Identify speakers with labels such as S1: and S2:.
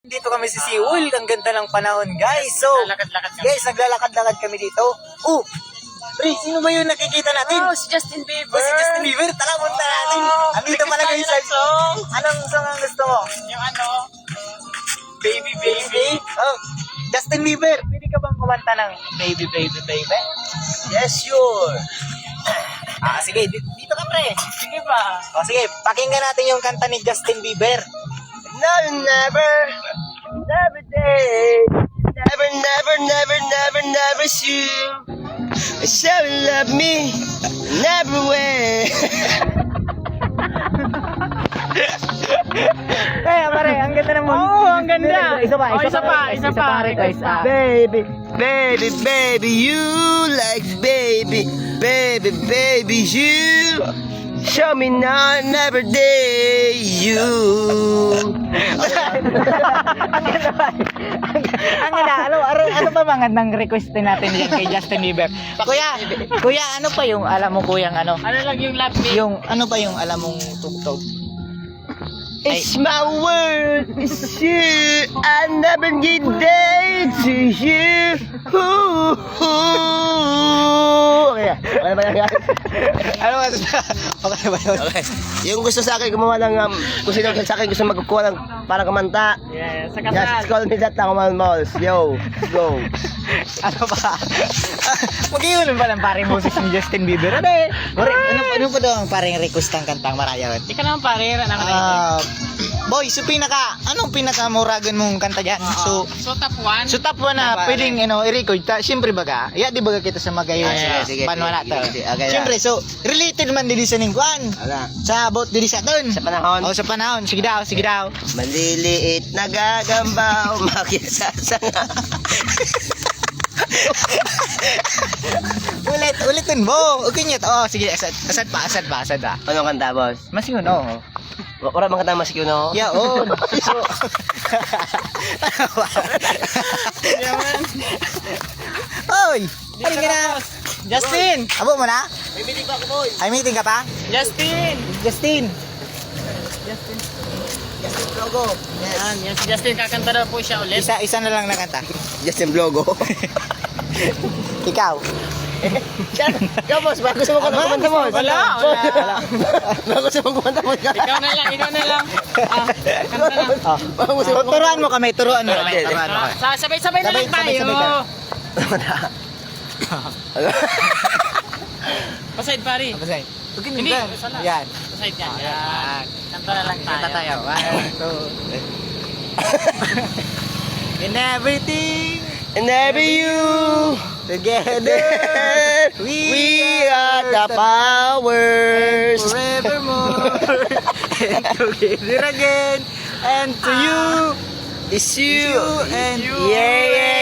S1: Dito kami sa Seoul, ang ganda ng panahon guys. So, guys, naglalakad-lakad kami dito. Oh, pre, sino ba yung nakikita natin?
S2: Oh, si Justin Bieber.
S1: Si Justin Bieber, tara punta natin. Andito pala guys sa song. Anong song ang gusto mo?
S2: Yung ano,
S1: Baby Baby. Oh, Justin Bieber, pwede ka bang kumanta ng Baby Baby Baby? Yes, sure. Sige, dito ka pre.
S2: sige ba?
S1: O sige, pakinggan natin yung kanta ni Justin Bieber.
S3: No, never day, never you. So you love me, never way.
S1: Kaya pare, ang ganda ng movie.
S2: Oo, ang ganda.
S1: Isa pa.
S2: Request.
S3: Baby, you like baby, you. Show me now, never day, you.
S1: Ang ganda, ano ba mga nang requestin natin yan kay Justin Bieber? Kuya, ano pa yung alam mo kuyang ano?
S2: Ano lang yung love me?
S1: Yung ano pa yung alam mong tugtog?
S3: It's my word, it's you. I never get day to you. Okay ba yan?
S1: Ano ba? Okay ba yun?
S3: Okay. Yung gusto sa akin gumawa ng kung sino sa akin gusto magkukuha ng para kumanta.
S2: Yeah, sa
S3: Just
S2: kasal.
S3: call me that Takumal Malls. Yo, let's go.
S1: Ano ba? Mag-iunan ba ng paring boses ni Justin Bieber? Ano eh? Ano pa daw ang paring request ng kantang Mariah?
S2: Di ka naman pare,
S1: Boy, so anong pinakamuragan mong kanta dyan? So
S2: top 1.
S1: top 1 na pwedeng i-record. Siyempre baga, di baga kita sa magayon
S3: Sige,
S1: sa panwala to.
S3: sige, okay,
S1: Siyempre, so related man din sa ningkuan.
S3: Ala.
S1: Sa about din sa ton.
S3: Sa panahon.
S1: Sa panahon. Sige daw.
S3: Maliliit na gagamba, makisasanga.
S1: Ulitin mo. Okay niya to. Oh, sige, asad pa.
S3: Anong kanta, boss?
S1: Mas yun, oh.
S3: Wala bang kanta masikyo, no?
S1: Yeah, oh. So, Oy, paring ka na.
S2: Justin!
S1: Abo mo na?
S3: May meeting pa ako, boy.
S1: Ay, meeting ka pa?
S2: Justin!
S1: Justin.
S3: Logo.
S2: Yan, si Justin kakanta na po siya ulit.
S1: Isa na lang nakanta.
S3: Justin Blogo.
S1: Ikaw.
S3: Ikaw, boss. Bago sa mga kumanta, boss.
S2: Wala.
S3: Bago sa mga kumanta, boss.
S2: Ikaw na lang. Kanta na.
S3: Bago sa mga
S1: Turuan mo kami.
S2: Sabay-sabay na lang tayo. Paside pare.
S1: Pasay.
S2: Hindi, sala.
S1: Yan.
S2: Paside yan. Yan. Kanta na lang tayo.
S1: Kanta tayo. 1, 2. In everything.
S3: And every you.
S1: Together.
S3: We are the powers.
S1: Forevermore. And together again. And to you.
S3: It's you.
S1: And
S3: Yeah.